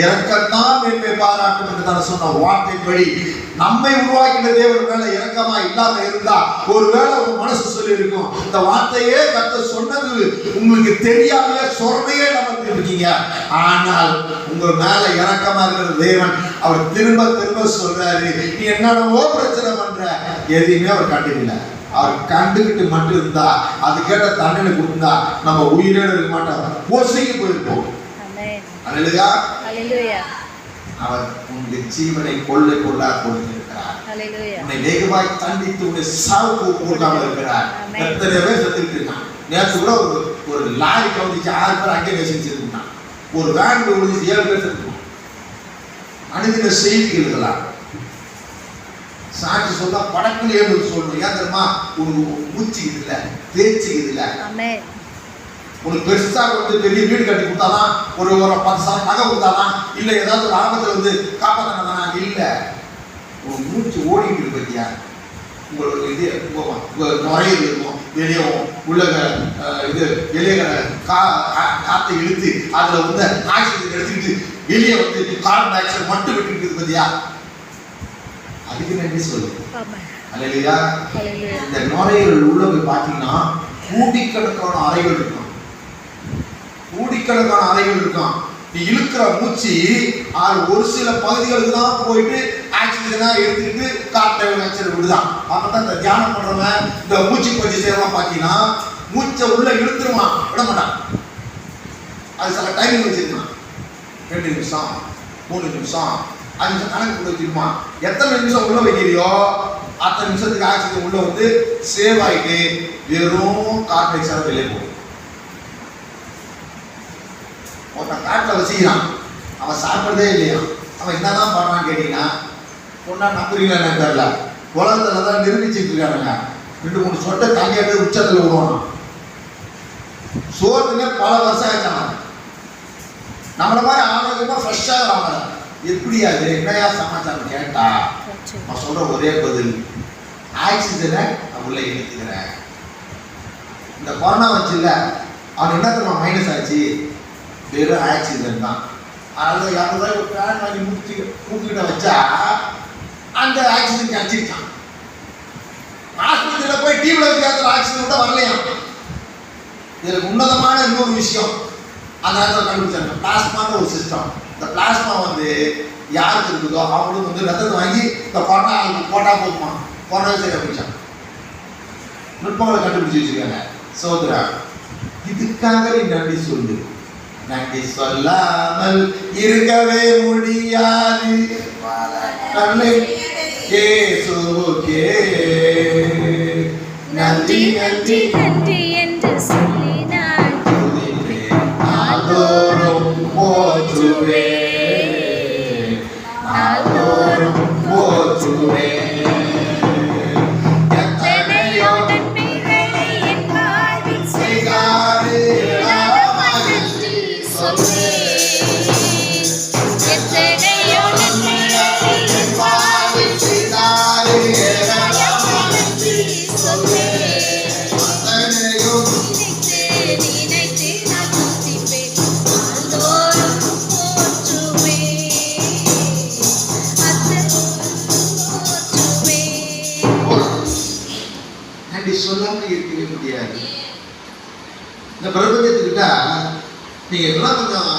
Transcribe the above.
இரக்கத்தான் மேன்மை பாராட்டும் என்று தான் சொன்ன வார்த்தைப்படி நம்மை உருவாக்கின தேவன் மேல இரக்கமா இல்லாம இருந்தா ஒருவேளை உங்க மனசு சொல்லி இருக்கும், இந்த வார்த்தையே கர்த்தர் சொன்னது உங்களுக்கு தெரியாம சொரணையே நமக்கு இருக்கீங்க. ஆனால் உங்க மேல இரக்கமா இருக்கிற தேவன் அவர் திரும்ப திரும்ப சொல்றாரு, நீ என்னென்னவோ பிரச்சனை பண்ற, எதையுமே அவர் கண்டுக்கல. அவர் கண்டுகிட்டு மட்டும் இருந்தா அது கேட்ட தண்டனை கொடுத்தா நம்ம உயிரோடு இருக்க மாட்டோம், பொசுங்கி போயிருப்போம். அவர் உன்னுடைய ஜீவனை கொள்ளை கொள்ளா கொடுத்திருக்கிறார். உன்னை வெகுவாய் தண்டித்து உன்னை சாவுக்கு போடாமல் இருக்கிறார். எத்தனை பேர் செத்துக்கிட்டு இருக்கான். நேற்று கூட ஒரு லாரி கவுண்டிச்சு 6 பேர் அங்கே நெசிச்சிருக்கான். ஒரு வேன் விழுந்து 7 பேர் செத்துருக்கான். அணுகிற செய்திகள் இதெல்லாம் சாட்சி சொல்ல படக்குள்ளே சொல்லணும். ஏன் தெரியுமா? ஒரு மூச்சுக்குது இல்லை, பேச்சுக்குது இல்லை. உனக்கு பெருசா வந்து பெரிய வீடு கட்டி கொடுத்தாதான், ஒரு 10 நகை கொடுத்தாதான், இல்லை ஏதாவது ஒரு ஆபத்தில் வந்து காப்பாற்றினா இல்லை. ஒரு மூச்சு ஓடிட்டு இருக்கு பத்தியா? உங்களுக்கு இது நுரையீரல் இருக்கும், வெளியே உள்ள இது வெளியே காற்றை இழுத்து அதில் வந்து ஆக்சிஜன் எடுத்துக்கிட்டு வெளியே வந்து கார்பன் டை ஆக்சைடு மட்டும் விட்டு இருக்குது பத்தியா? அதுக்கு நன்றி சொல்லு. அல்லேலூயா. இந்த நுரையீரல் உள்ள போய் பார்த்தீங்கன்னா கோடிக்கணக்கான அறைகள் இருக்கும், கோடிக்கணக்கான அறைகள் இருக்கும். நீ இழுக்கிற மூச்சு ஒரு சில பகுதிகளுக்கு தான் போயிட்டு ஆக்சிஜனா எடுத்துக்கிட்டு காற்றை ஆக்சிஜன் விடுதான். அப்பதான் இந்த தியானம் பண்றவன் இந்த மூச்சு பயிற்சி செய்யலாம் பார்த்தீங்கன்னா மூச்சை உள்ள இழுத்துருவான், விட மாட்டான். அது சில டைமிங் வச்சிருக்கான், 2 நிமிஷம் 3 நிமிஷம் 5 நிமிஷம் கணக்கு கூட வச்சிருப்பான். எத்தனை நிமிஷம் உள்ள வைக்கிறியோ அத்தனை நிமிஷத்துக்கு ஆக்சிஜன் உள்ள வந்து சேவ் ஆகிட்டு வெறும் காற்று ஆக்சைடு வெளியே போகும். ஒருத்தன் காட்டில் வச்சுக்கிறான், அவன் சாப்பிட்றதே இல்லையா, அவன் என்னதான் பண்ணுறான்னு கேட்டீங்கன்னா பொண்ணா நம்புறீங்களா எனக்கு தெரியல, உலகத்துல தான் நிரூபிச்சுட்டு இருக்கானுங்க. 2-3 சொட்டை தங்கிட்டு உச்சத்தில் விடுவான். சோறுல பல வருஷம் ஆயிடுச்சான். நம்மள மாதிரி ஆரோக்கியமா ஃப்ரெஷ்ஷாக வாங்க. எப்படி அது என்னையா சமாச்சாரம் கேட்டா நான் சொல்ற ஒரே பதில், ஆக்சிஜனை நான் உள்ள இழுத்துக்கிறேன். இந்த கொரோனா வச்சு இல்லை, அவன் என்ன தெரியுமா மைனஸ் ஆச்சு? வெறும் ஆக்சிஜன் தான். அதனால 200 ரூபாய் ஒரு ஃபேன் வாங்கி மூக்கிட்ட வச்சா அந்த ஆக்சிஜன் கிடைச்சிருக்கான். ஆஸ்பத்திரியில் போய் டீம்ல வச்சு ஆக்சிஜன் கூட வரலையா? இதுக்கு உன்னதமான இன்னொரு விஷயம் அந்த நேரத்தில் கண்டுபிடிச்சாங்க, பிளாஸ்மான்னு ஒரு சிஸ்டம். இந்த பிளாஸ்மா வந்து யாருக்கு இருக்குதோ அவங்களுக்கு வந்து ரத்தத்தை வாங்கி இந்த கொரோனா போட்டா போதுமா, கொரோனா சரி அப்படிச்சாங்க. நுட்பங்களை கண்டுபிடிச்சி வச்சுருக்காங்க. சோதரா, இதுக்காக நீ நன்றி சொல்லு. நன்றி சொல்லாமல் இருக்கவே முடியாது. இயேசுவுக்கே நன்றி நன்றி நன்றி என்று சொல்லி நான் நாள்தோறும் போற்றுவேன், நாள்தோறும் போற்றுவேன். சொல்லாம இருக்கவே முடியாது. இந்த பிரபஞ்சத்துக்கிட்ட நீங்க எல்லாம் கொஞ்சம்